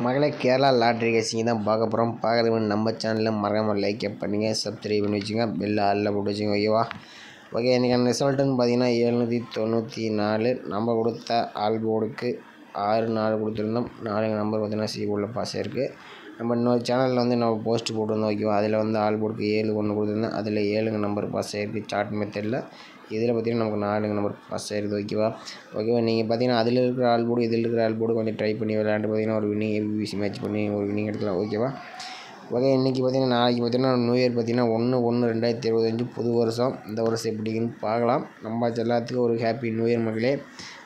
மகளே கேரளா லாட்ரி கேசிங்க தான் பார்க்க போகிறோம். பார்க்குறதுக்கு முன்னாடி நம்ம சேனலில் மறக்காமல் லைக் பண்ணுங்கள், சப்ஸ்கிரைப் பண்ணி வச்சுங்க, பெல் ஆளில் போட்டு வச்சுங்க. ஓகேவா? ஓகே, இன்றைக்கான ரிசல்ட்டுன்னு பார்த்தீங்கன்னா 794. நம்ம கொடுத்த ஆல் போர்டுக்கு 6 கொடுத்துருந்தோம். 4 நம்பர் பார்த்தீங்கன்னா சி போர்டில் பாஸ் ஆயிருக்கு. நம்ம இன்னொரு சேனலில் வந்து நம்ம போஸ்ட் போட்டிருந்தோம். ஓகேவா? அதில் வந்து ஆல் போர்டுக்கு 7 கொடுத்துருந்தோம். அதில் 7 நம்பர் பாஸ் ஆயிருக்கு சார்ட் மெத்தடில். இதில் பார்த்தீங்கன்னா நமக்கு 4 நம்பர் பாஸ் ஆயிருக்கு. ஓகேவா? நீங்கள் பார்த்தீங்கன்னா அதில் இருக்கிற ஆல் போர்டு இதில் இருக்கிற ஆல் போர்டு கொஞ்சம் ட்ரை பண்ணி விளையாண்டு பார்த்தீங்கன்னா ஒரு வின்னிங் ஏபிபிசி மேட்ச் பண்ணி ஒரு வின்னிங் எடுக்கலாம். ஓகேவா? ஓகே, இன்றைக்கி பார்த்தீங்கன்னா நாளைக்கு பார்த்தீங்கன்னா நியூ இயர் பார்த்தீங்கன்னா 1/1/2025 புது வருஷம். இந்த வருஷம் எப்படின்னு பார்க்கலாம். நம்ம எல்லாத்துக்கும் ஒரு ஹாப்பி நியூ இயர் மக்களே.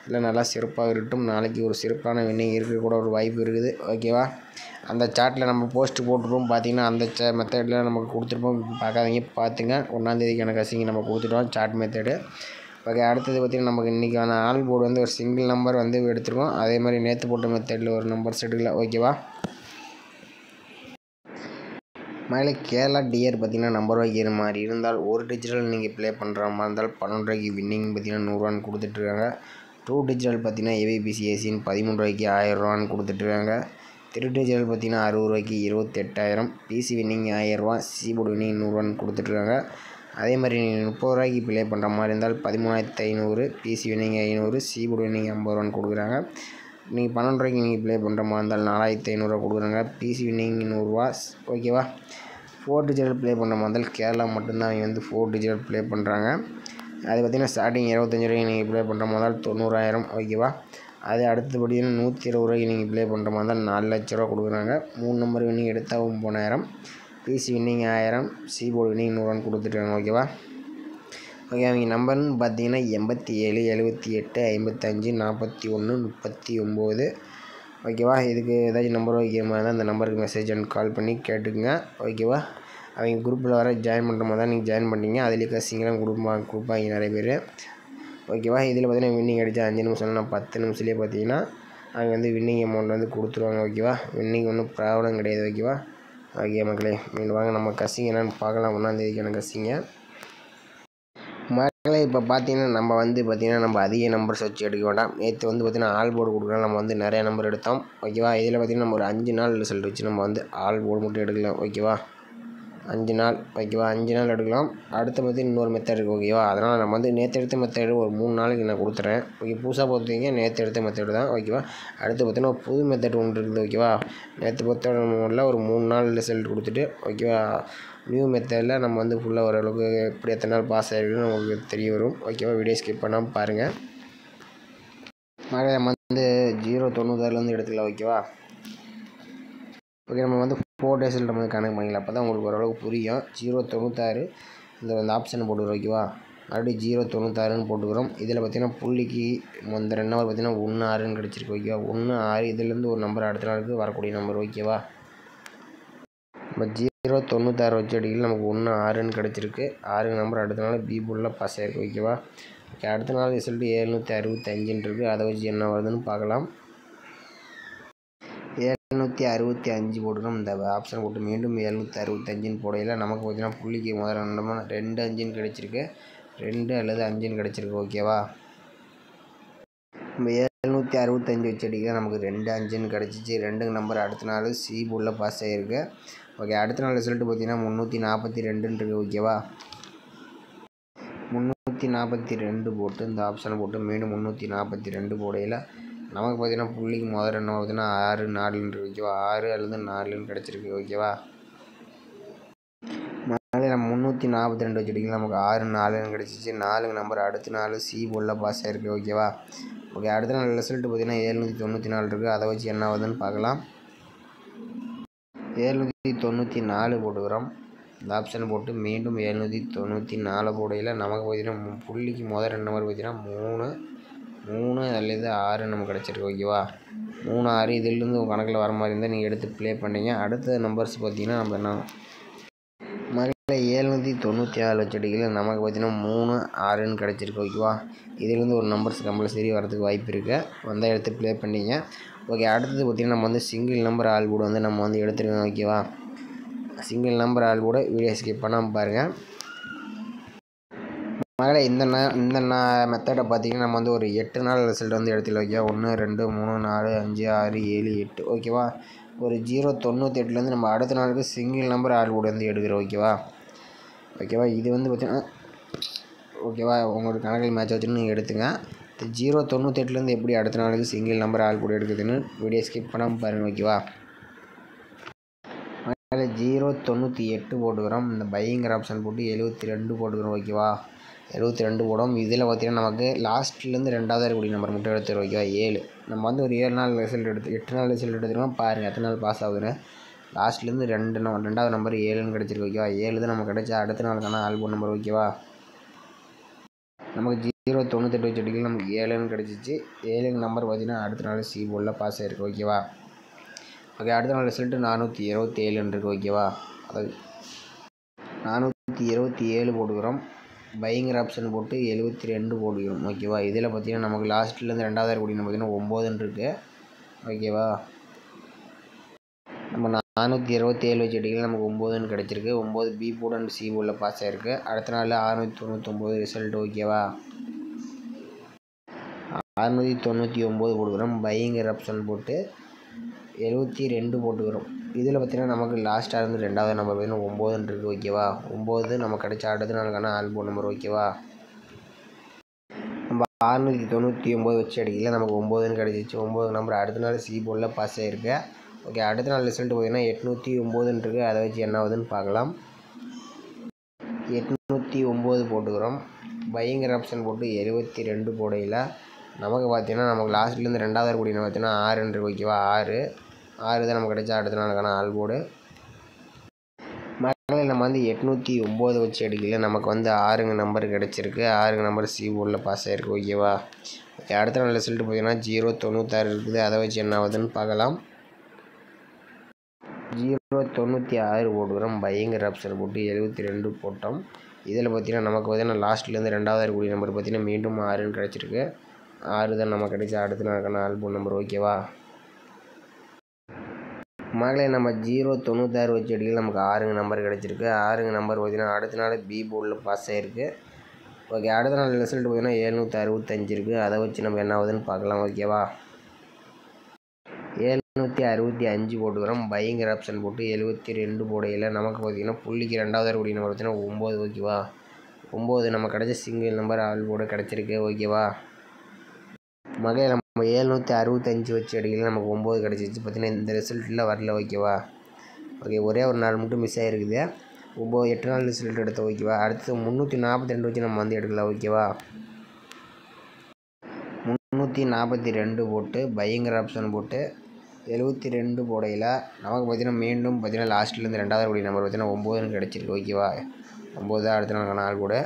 எல்லாம் நல்லா சிறப்பாக இருக்கட்டும். நாளைக்கு ஒரு சிறப்பான வின்னிங் இருக்க கூட ஒரு வாய்ப்பு இருக்குது. ஓகேவா? அந்த சார்ட்டில் நம்ம போஸ்ட் போட்டுருப்போம். பார்த்தீங்கன்னா அந்த மெத்தடில் நமக்கு கொடுத்துருப்போம். பார்க்காதீங்க, பார்த்துங்க. 1ஆந்தேதிக்கான கசிங்க நம்ம கொடுத்துட்டோம் சார்ட் மெத்தடு. ஓகே, அடுத்தது பார்த்திங்கன்னா நமக்கு இன்றைக்கான ஆல் போர்டு வந்து ஒரு சிங்கிள் நம்பர் வந்து எடுத்துருக்கோம். அதே மாதிரி நேற்று போட்ட மெத்தடில் ஒரு நம்பர் செட்டுக்கல. ஓகேவா? மேலே கேரளா டியர் பார்த்திங்கன்னா நம்பர் வைக்கிற மாதிரி இருந்தால் ஒரு டிஜிட்டல் நீங்கள் ப்ளே பண்ணுற மாதிரி இருந்தால் 12 ரூபாய்க்கு வின்னிங் பார்த்திங்கன்னா 100 கொடுத்துட்ருக்காங்க. 2 டிஜிட்டல் பார்த்திங்கன்னா ஏபிபிசி ஏசின்னு 13 ரூபாய்க்கு 1000 கொடுத்துட்ருக்காங்க. 3 டிஜிட்டல் பார்த்திங்கன்னா 60 ரூபாய்க்கு 28,000. PC winning 1000, C board winning 100 கொடுத்துட்ருக்காங்க. அதே மாதிரி நீங்கள் 30 ரூபாய்க்கு ப்ளே பண்ணுற மாதிரி இருந்தால் 13,500, PC winning 500, C board winning 50 கொடுக்குறாங்க. நீங்கள் 12 ரூபாய்க்கு நீங்கள் ப்ளே பண்ணுற மாதிரி இருந்தால் 4,500 கொடுக்குறாங்க. PC winning 100. ஓகேவா? 4 டிஜிட்டல் ப்ளே பண்ணுற மாதிரி இருந்தால் கேரளா மட்டும்தான் அவங்க வந்து 4 டிஜிட்டல் ப்ளே பண்ணுறாங்க. அது பார்த்திங்கன்னா ஸ்டார்டிங் 25 ரூபாய்க்கு நீங்கள் ப்ளே பண்ணுற மாதிரி இருந்தால் 90,000. ஓகேவா? அது அடுத்தபடியாக 120 ரூபாய்க்கு நீங்கள் ப்ளே பண்ணுற மாதிரி இருந்தால் 4 லட்ச ரூபா கொடுக்குறாங்க. 3 நம்பர் வின்னிங் எடுத்தால் 9,000, PC winning 1000, C board winning 100 கொடுத்துட்ருக்காங்க. ஓகேவா? ஓகே, அவங்க நம்பர்னு பார்த்தீங்கன்னா 87, 78, 55, 41, 39. ஓகேவா? இதுக்கு ஏதாச்சும் நம்பர் வைக்கிற மாதிரி தான் அந்த நம்பருக்கு மெசேஜ் அண்ட் கால் பண்ணி கேட்டுக்குங்க. ஓகேவா? அவங்க குரூப்பில் வர ஜாயின் பண்ணுற மாதிரி தான் நீங்கள் ஜாயின் பண்ணிட்டீங்க. அதுலேயே கசிங்கெலாம் கொடுப்பாங்க நிறைய பேர். ஓகேவா? இதில் பார்த்தீங்கன்னா வின்னிங் அடித்தா 5 நிமிஷம் இல்லைனா 10 நிமிஷத்துலேயே பார்த்தீங்கன்னா அவங்க வந்து வின்னிங் அமௌண்ட் வந்து கொடுத்துருவாங்க. ஓகேவா? வின்னிங் ஒன்றும் ப்ராப்ளம் கிடையாது. ஓகேவா? ஓகே மக்களே, மீண்டும் வாங்க நம்ம கசிங்க என்னென்னு பார்க்கலாம். 1ஆந்தேதிக்கான கசிங்க மக்களே. இப்போ பார்த்தீங்கன்னா நம்ம அதிக நம்பர்ஸ் வச்சு எடுக்க வேண்டாம். நேற்று வந்து பார்த்திங்கன்னா ஆல் போர்டு கொடுக்குறோம். நம்ம வந்து நிறைய நம்பர் எடுத்தோம். ஓகேவா? இதில் பார்த்திங்கன்னா நம்ம ஒரு 5 நாள் ரிசல்ட் வச்சு நம்ம வந்து ஆல் போர்டு மட்டும் எடுக்கலாம். ஓகேவா? 5 நாள். ஓகேவா? 5 நாள் எடுக்கலாம். அடுத்து பார்த்திங்கன்னா இன்னொரு மெத்தட் இருக்குது. ஓகேவா? அதனால் நம்ம வந்து நேற்று எடுத்த மெத்தடு ஒரு 3 நாளைக்கு நான் கொடுத்துறேன். ஓகே, புதுசாக பார்த்துக்கிங்க நேற்று எடுத்த மெத்தடு தான். ஓகேவா? அடுத்து பார்த்திங்கன்னா ஒரு புது மெத்தட் ஒன்று இருக்குது. ஓகேவா? நேற்று பொறுத்தவரையில் ஒரு 3 நாள் ரிசல்ட் கொடுத்துட்டு, ஓகேவா, நியூ மெத்தடில் நம்ம வந்து ஃபுல்லாக ஓரளவுக்கு எப்படி எத்தனை நாள் பாஸ் ஆகிருக்குன்னு உங்களுக்கு தெரிய வரும். ஓகேவா? வீடியோ ஸ்கிப் பண்ணாமல் பாருங்கள். நம்ம வந்து 0.96 எடுத்துக்கலாம். ஓகேவா? ஓகே, நம்ம வந்து 4 டேஸில் நம்ம கணக்கு பண்ணிக்கலாம். அப்போ தான் உங்களுக்கு ஓரளவுக்கு புரியும். 0.96 இந்த ஆப்ஷனை போட்டுக்கிறோம். ஓகேவா? மறுபடியும் 0.96 போட்டுக்கிறோம். இதில் பார்த்திங்கன்னா புள்ளிக்கு இந்த 2 நம்பர் பார்த்திங்கன்னா 1, 6 கிடச்சிருக்கு. ஓகேவா? 1, 6 இதுலேருந்து ஒரு நம்பர் அடுத்த நாளுக்கு வரக்கூடிய நம்பர். ஓகேவா? நம்ம 0.96 வச்சு அடிக்கல நமக்கு 1, 6 கிடச்சிருக்கு. 6 நம்பர் அடுத்த நாள் பி போர்டில் பாஸ் ஆகிருக்கு. ஓகேவா? ஓகே, அடுத்த நாள் ரிசல்ட்டு 765 இருக்குது. அதை வச்சு என்ன வருதுன்னு பார்க்கலாம். 765 போட்டுக்கிறோம். இந்த ஆப்ஷன் போட்டு மீண்டும் 765 போடையில் நமக்கு பார்த்திங்கன்னா புள்ளிக்கு முதல்ல 2 5 கிடச்சிருக்கு. 2 அல்லது 5 கிடச்சிருக்கு. ஓகேவா? நம்ம 765 வச்சு அடிக்க நமக்கு 2 5 கிடச்சிச்சு. 2 நம்பர் அடுத்த நாள் சி போர்டில் பாஸ் ஆகிருக்கு. ஓகே, அடுத்த நாள் ரிசல்ட்டு பார்த்திங்கன்னா 342 இருக்குது. ஓகேவா? 342 போட்டு இந்த ஆப்ஷனை போட்டு மீண்டும் 342 போடையில் நமக்கு பார்த்திங்கன்னா புள்ளிக்கு முதல்ல என்ன பார்த்திங்கன்னா 6 4 ஓகேவா? 6 அல்லது 4 கிடச்சிருக்கு. ஓகேவா? அதனால நம்ம 342 வச்சு அடிக்கலாம். நமக்கு 6 4 கிடச்சிச்சு. 4 நம்பர் அடுத்த நாள் சி போர்டில் பாஸ் ஆகிருக்கு. ஓகேவா? ஓகே, அடுத்த நாள் ரிசல்ட்டு பார்த்திங்கன்னா 794 இருக்குது. அதை வச்சு என்ன ஆகுதுன்னு பார்க்கலாம். 794 போட்டுக்கிறோம். இந்த ஆப்ஷனை போட்டு மீண்டும் 794 போடையில் நமக்கு பார்த்திங்கன்னா புள்ளிக்கு முதல் 2 நம்பர் பார்த்திங்கன்னா 3 அல்லது 6 நமக்கு கிடச்சிருக்கு. ஓகேவா? 3 6 இதிலேருந்து உங்கள் கணக்கில் வர மாதிரி இருந்தால் நீங்கள் எடுத்து ப்ளே பண்ணிங்க. அடுத்த நம்பர்ஸ் பார்த்திங்கன்னா நம்ம என்ன மறுபடியும் 794 வச்சு அடிக்கல நமக்கு பார்த்திங்கன்னா 3 6 கிடச்சிருக்கு. ஓகேவா? இதிலேருந்து ஒரு நம்பர்ஸ் கம்பல்சரி வரதுக்கு வாய்ப்பு இருக்குது. வந்தால் எடுத்து ப்ளே பண்ணிங்க. ஓகே, அடுத்தது பார்த்திங்கன்னா நம்ம வந்து சிங்கிள் நம்பர் ஆல் போர்டு வந்து நம்ம வந்து எடுத்துருக்கோம். ஓகேவா? Single number all board video skip பண்ணாமல் பாருங்கள். மகளே இந்த மெத்தடை பார்த்தீங்கன்னா நம்ம வந்து ஒரு 8 நாள் ரிசல்ட் வந்து எடுத்துல ஓகேவா. 1 2 3 4 5 6 7 8 ஓகேவா. ஒரு 0.98லேருந்து நம்ம அடுத்த நாளுக்கு சிங்கிள் நம்பர் ஆள் கூட வந்து எடுக்கிறோம் ஓகேவா. இது வந்து பார்த்தீங்கன்னா ஓகேவா உங்களோட கணக்கில் மேட்ச் வச்சுன்னு நீங்கள் எடுத்துங்க. 0.98லேருந்து எப்படி அடுத்த நாளுக்கு சிங்கிள் நம்பர் ஆள் கூட எடுக்குதுன்னு வீடியோ ஸ்கிப் பண்ணாமல் பாருங்கள் ஓகேவா. 0.98 போட்டுக்கிறோம். இந்த பைங்கிற ஆப்ஷன் போட்டு 72 போட்டுக்கிறோம் ஓகேவா. 72 போடும். இதில் பார்த்தீங்கன்னா நமக்கு லாஸ்ட்லேருந்து ரெண்டாவது இருக்கக்கூடிய நம்பர் மட்டும் எடுத்துரும் ஓகேவா. 7 நம்ம வந்து ஒரு 7 நாள் ரிசல்ட் 8 நாள் ரிசல்ட் எடுத்துருக்கோம். பாருங்கள் எத்தனை நாள் பாஸ் ஆகுதுன்னு. லாஸ்ட்லேருந்து ரெண்டாவது நம்பர் 7ன்னு கிடச்சிருக்கு ஓகேவா. 7 தான் நமக்கு கிடச்சா அடுத்த நாளுக்கான ஆல்பம் நம்பர் ஓகேவா. நமக்கு 0.98 வச்சு அடிக்கல நமக்கு 7ன்னு கிடச்சிச்சு. 7 நம்பர் பார்த்தீங்கன்னா அடுத்த நாள் சி போர்டில் பாஸ் ஆகிருக்கு ஓகேவா. ஓகே அடுத்த நாள் ரிசல்ட்டு 427 இருக்குது ஓகேவா. அதாவது 427 போட்டுக்கிறோம். பைங்கிற ஆப்ஷன் போட்டு 72 போட்டுக்கிறோம் ஓகேவா. இதில் பார்த்தீங்கன்னா நமக்கு லாஸ்ட்லேருந்து ரெண்டாவது இருக்கக்கூடிய பார்த்தீங்கன்னா 9ன்னு இருக்குது ஓகேவா. நம்ம 427 வச்சு அடிக்கல நமக்கு 9ன்னு கிடச்சிருக்கு. 9 பி போர்டு அண்ட் சி போர்டில் பாஸ் ஆகிருக்கு. அடுத்த நாள் 699 ரிசல்ட் ஓகேவா. 699 போட்டுக்கிறோம். பைங்கிற ஆப்ஷன் போட்டு 72 போட்டுக்கிறோம். இதில் பார்த்தீங்கன்னா நமக்கு லாஸ்ட்டாக இருந்து ரெண்டாவது நம்பர் பார்த்தீங்கன்னா 9ன்னு இருக்குது ஓகேவா. 9 நம்ம கிடைச்ச அடுத்த நாளுக்கான ஆல்பம் நம்பர் ஓகேவா. நம்ம 699 வச்சு அடிக்கல நமக்கு 9ன்னு கிடச்சிச்சு. 9 நம்பர் அடுத்த நாள் சி போர்டில் பாஸ் ஆகிருக்கு ஓகே. அடுத்த நாள் ரிசல்ட் பார்த்தீங்கன்னா 809ன்னு இருக்குது. அதை வச்சு என்ன ஆகுதுன்னு பார்க்கலாம். 809 போட்டுக்கிறோம். பைங்கிற ஆப்ஷன் போட்டு 72 போடையில் நமக்கு பார்த்தீங்கன்னா நமக்கு லாஸ்ட்லேருந்து ரெண்டாவது இருக்கக்கூடிய பார்த்தீங்கன்னா 6ன்னு இருக்குது ஓகேவா. 6 தான் நமக்கு கிடைச்சா அடுத்த நாளுக்கான ஆல்போர்டு. மறுபடியும் நம்ம வந்து 809 வச்சு அடிக்கல நமக்கு வந்து 6ங்க நம்பர் கிடச்சிருக்கு. 6ங்க நம்பர் சி போர்டில் பாஸ் ஆகிருக்கு ஓகேவா. ஓகே அடுத்த நாள் ரிசல்ட் பார்த்தீங்கன்னா 0.96 இருக்குது. அதை வச்சு என்ன ஆகுதுன்னு பார்க்கலாம். 0.96 போட்டுக்கிறோம். பைங்கிற ஆப்ஷன் போட்டு 72 போட்டோம். இதில் பார்த்தீங்கன்னா நமக்கு பார்த்தீங்கன்னா லாஸ்ட்லேருந்து ரெண்டாவது இருக்கக்கூடிய நம்பர் பார்த்தீங்கன்னா மீண்டும் 6ன்னு கிடச்சிருக்கு. 6 தான் நம்ம கிடைச்சா அடுத்த நாளுக்கான ஆல்பம் நம்பர் ஓகேவா. மகளே நம்ம 0.96 வச்சு அடிக்கல நமக்கு 6ங்க நம்பர் கிடச்சிருக்கு. 6ங்க நம்பர் பார்த்தீங்கன்னா அடுத்த நாள் பி போர்டில் பாஸ் ஆகிருக்கு ஓகே. அடுத்த நாள் ரிசல்ட் பார்த்தீங்கன்னா 765 இருக்குது. அதை வச்சு நம்ம என்ன ஆகுதுன்னு பார்க்கலாம் ஓகேவா. 765 போட்டுக்கிறோம். பைங்கிற ஆப்ஷன் போட்டு 72 போடையில் நமக்கு பார்த்தீங்கன்னா புள்ளிக்கு ரெண்டாவது இருக்கக்கூடிய நம்பர் பார்த்தீங்கன்னா 9 ஓகேவா. 9 நம்ம கிடைச்ச சிங்கிள் நம்பர் ஆல் போர்டு கிடச்சிருக்கு ஓகேவா. மகளே நம்ம 765 வச்சு அடிக்கல நமக்கு 9 கிடச்சிச்சு. பார்த்தீங்கன்னா இந்த ரிசல்ட்டில் வரல ஓகேவா. ஓகே ஒரே ஒரு நாள் மட்டும் மிஸ் ஆகிருக்குது. 8 நாள் ரிசல்ட் எடுத்தோம் ஓகேவா. அடுத்து 342 வச்சு நம்ம வந்து எடுக்கலாம் ஓகேவா. 342 போட்டு பைங்கிற ஆப்ஷன் போட்டு 72 போடையில் நமக்கு பார்த்தீங்கன்னா மீண்டும் பார்த்தீங்கன்னா லாஸ்ட்லேருந்து ரெண்டாவது கூடிய நம்பர் பார்த்தீங்கன்னா 9ன்னு கிடச்சிருக்கு ஓகேவா. 9 தான் அடுத்த நாள் நாள் கூட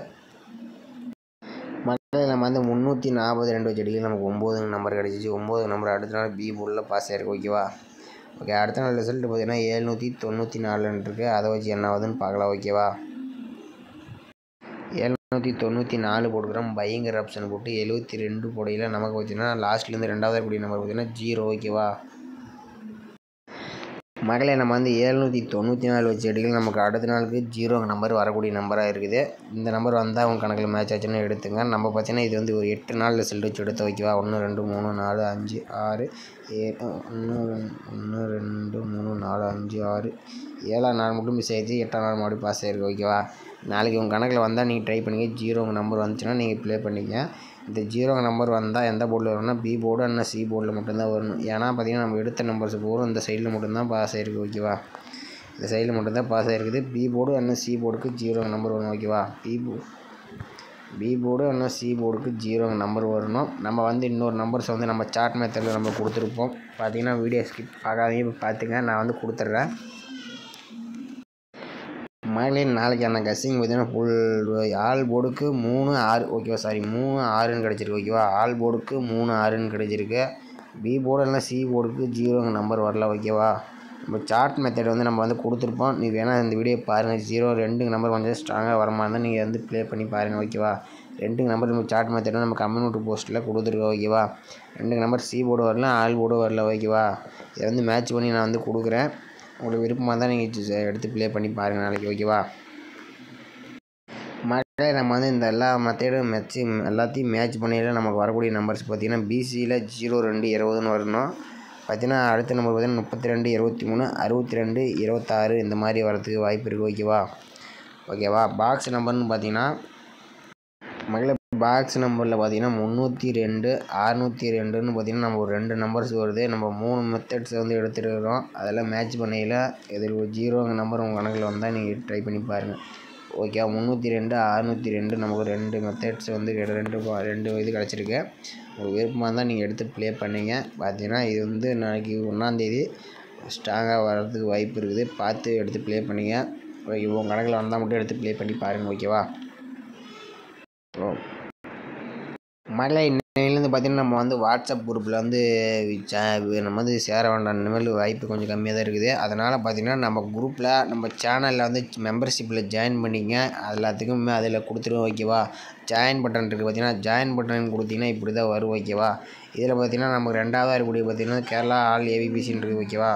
மக்கள் நம்ம வந்து 342 வச்சு அடிக்கல நமக்கு 9 நம்பர் கிடச்சிச்சு. 9 நம்பர் அடுத்த நாள் பி போர்டில் பாஸ் ஆகிருக்கு ஓகேவா. ஓகே அடுத்த நாள் ரிசல்ட் பார்த்தீங்கன்னா 794ன்னு இருக்குது. அதை வச்சு என்ன ஆகுதுன்னு பார்க்கலாம் ஓகேவா. 794 போட்டுக்கிறோம். பைங்கிற ஆப்ஷன் போட்டு 72 போடையில் நமக்கு பார்த்தீங்கன்னா லாஸ்ட்லேருந்து ரெண்டாவது கூடிய நம்பர் பார்த்தீங்கன்னா 0 ஓகேவா. மகளே நம்ம வந்து 794 வச்சு அடிக்கல நமக்கு அடுத்த நாளுக்கு 0 நம்பர் வரக்கூடிய நம்பராக இருக்குது. இந்த நம்பர் வந்தால் அவங்க கணக்கில் மேட்ச் ஆச்சுன்னு எடுத்துங்க. நம்ம பார்த்தீங்கன்னா இது வந்து ஒரு 8 நாள் ரிசல்ட் வச்சு எடுத்து ஓகேவா. 1 2 3 4 5 6 7 1 2 3 4 5 6 7ஆம் நாள் மட்டும் மிஸ் ஆகிடுச்சு. 8ஆம் நாள் மறுபடியும் பாஸ் ஆகிருக்கு ஓகேவா. நாளைக்கு உங்கள் கணக்கில் வந்தால் நீங்கள் ட்ரை பண்ணிங்க. 0 நம்பர் வந்துச்சுன்னா நீங்கள் ப்ளே பண்ணிங்க. இந்த 0 நம்பர் வந்தால் எந்த போர்டில் வரும்னா பி போர்டு அண்ணா சி போர்டில் மட்டும்தான் வரணும். ஏன்னா பார்த்தீங்கன்னா நம்ம எடுத்த நம்பர்ஸ் போகிறோம் இந்த சைடில் மட்டும்தான் பாஸ் ஆகிருக்கு ஓகேவா. இந்த சைடில் மட்டும்தான் பாஸ் ஆகிருக்குது. பி போர்டு அண்ணா சி போர்டுக்கு 0 நம்பர் வரணும் ஓகேவா. பி போர்டு அண்ணா சி போர்டுக்கு 0 நம்பர் வரணும். நம்ம வந்து இன்னொரு நம்பர்ஸ் வந்து நம்ம சார்ட் மெத்தடில் நம்ம கொடுத்துருப்போம். பார்த்தீங்கன்னா வீடியோ ஸ்கிப் பார்க்காதீங்க. இப்போ பார்த்துங்க நான் வந்து கொடுத்துட்றேன். மகளிர் நாளைக்கான கஸ்ஸிங் பார்த்தீங்கன்னா ஃபுல் ஆல் போர்டுக்கு 3 6 ஓகேவா. சாரி 3 6ன்னு கிடச்சிருக்கு ஓகேவா. ஆல் போர்டுக்கு 3 6ன்னு கிடச்சிருக்கு. பி போர்டு இல்லைனா சி போர்டுக்கு 0 நம்பர் வரல ஓகேவா. நம்ம சார்ட் மெத்தட் வந்து நம்ம வந்து கொடுத்துருப்போம். நீ வேணால் இந்த வீடியோ பாருங்கள். 0 2 நம்பர் கொஞ்சம் ஸ்ட்ராங்காக வரமா இருந்தால் நீங்கள் வந்து ப்ளே பண்ணி பாருங்கள் ஓகேவா. 2 நம்பர் நம்ம சார்ட் மெத்தட் நம்ம கம்யூனிட்டி போஸ்ட்டில் கொடுத்துருக்கோம் ஓகேவா. 2 நம்பர் சி போர்டு வரல ஆல் போர்டு வரல ஓகேவா. இதை வந்து மேட்ச் பண்ணி நான் வந்து கொடுக்குறேன். உங்களுக்கு விருப்பமாக தான் நீங்கள் எடுத்து ப்ளே பண்ணி பாருங்கள் நாளைக்கு ஓகேவா. நம்ம வந்து இந்த எல்லா மெத்தேடும் எல்லாத்தையும் மேட்ச் பண்ணியில் நமக்கு வரக்கூடிய நம்பர்ஸ் பார்த்திங்கன்னா பிசியில் 02 20ன்னு வரணும். பார்த்திங்கன்னா அடுத்த நம்பர் பார்த்திங்கன்னா 32 23 62 26 இந்த மாதிரி வரதுக்கு வாய்ப்பு இருக்குது. ஓகேவா. பாக்ஸ் நம்பர்னு பார்த்திங்கன்னா மகளே பாக்ஸ் நம்பரில் பார்த்திங்கன்னா 302 602ன்னு பார்த்திங்கன்னா நம்ம ஒரு 2 நம்பர்ஸ் வருது. நம்ம 3 மெத்தட்ஸ் வந்து எடுத்துருக்கிறோம். அதெல்லாம் மேட்ச் பண்ணையில் இதில் ஒரு 0 நம்பர் உங்கள் கணக்கில் வந்தால் நீங்கள் ட்ரை பண்ணி பாருங்கள். ஓகே. 302 602 நமக்கு 2 மெத்தட்ஸ் வந்து 2 இது கிடச்சிருக்கு. உங்களுக்கு விருப்பமாக இருந்தால் நீங்கள் எடுத்து ப்ளே பண்ணிங்க. பார்த்தீங்கன்னா இது வந்து நாளைக்கு 1ஆந்தேதி ஸ்ட்ராங்காக வர்றதுக்கு வாய்ப்பு இருக்குது. பார்த்து எடுத்து ப்ளே பண்ணிங்க. ஓகே. உங்கள் கணக்கில் வந்தால் மட்டும் எடுத்து ப்ளே பண்ணி பாருங்கள். ஓகேவா. மகளே இன்னையிலேருந்து பார்த்திங்கன்னா நம்ம வந்து வாட்ஸ்அப் குரூப்பில் வந்து நம்ம வந்து சேர வேண்டாம். இனிமேல் வாய்ப்பு கொஞ்சம் கம்மியாக தான் இருக்குது. அதனால் பார்த்திங்கன்னா நம்ம குரூப்பில் நம்ம சேனலில் வந்து மெம்பர்ஷிப்பில் ஜாயின் பண்ணிங்க. எல்லாத்துக்குமே அதில் கொடுத்துருவோம். ஓகேவா. ஜாயின் பட்டன் இருக்குது. பார்த்திங்கன்னா ஜாயின் பட்டன் கொடுத்திங்கன்னா இப்படி தான் வரும். ஓகேவா. இதில் பார்த்திங்கன்னா நமக்கு 2ஆவதாக இருக்கக்கூடிய பார்த்திங்கன்னா கேரளா ஆல் ஏபிபிசின்னு இருக்குது. ஓகேவா.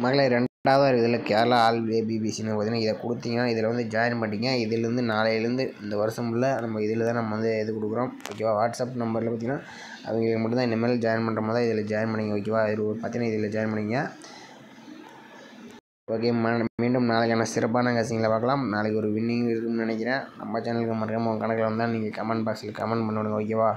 மகளே 2ஆவதாக இருக்குது. இதில் கேரளா ஆல் ஏபிபிசின்னு பார்த்திங்கன்னா இதை கொடுத்தீங்கன்னா இதில் வந்து ஜாயின் பண்ணிங்க. இதிலேருந்து நாளையிலேருந்து இந்த வருஷம் ஃபுல்லாக நம்ம இதில் தான் நம்ம வந்து இது கொடுக்குறோம். ஓகேவா. வாட்ஸ்அப் நம்பரில் பார்த்திங்கன்னா அவங்களுக்கு மட்டும்தான் இனிமேல் ஜாயின் பண்ணுற மாதிரி தான் இதில் ஜாயின் பண்ணிங்க. ஓகேவா. இது பார்த்திங்கன்னா இதில் ஜாயின் பண்ணிங்க. ஓகே. மீண்டும் நாளைக்கான சிறப்பான கசிங்களை பார்க்கலாம். நாளைக்கு ஒரு வின்னிங் இருக்குன்னு நினைக்கிறேன். நம்ம சேனலுக்கு மறக்காமல் உங்கள் கணக்கில் வந்தால் நீங்கள் கமெண்ட் பாக்ஸில் கமெண்ட் பண்ணுங்க. ஓகேவா.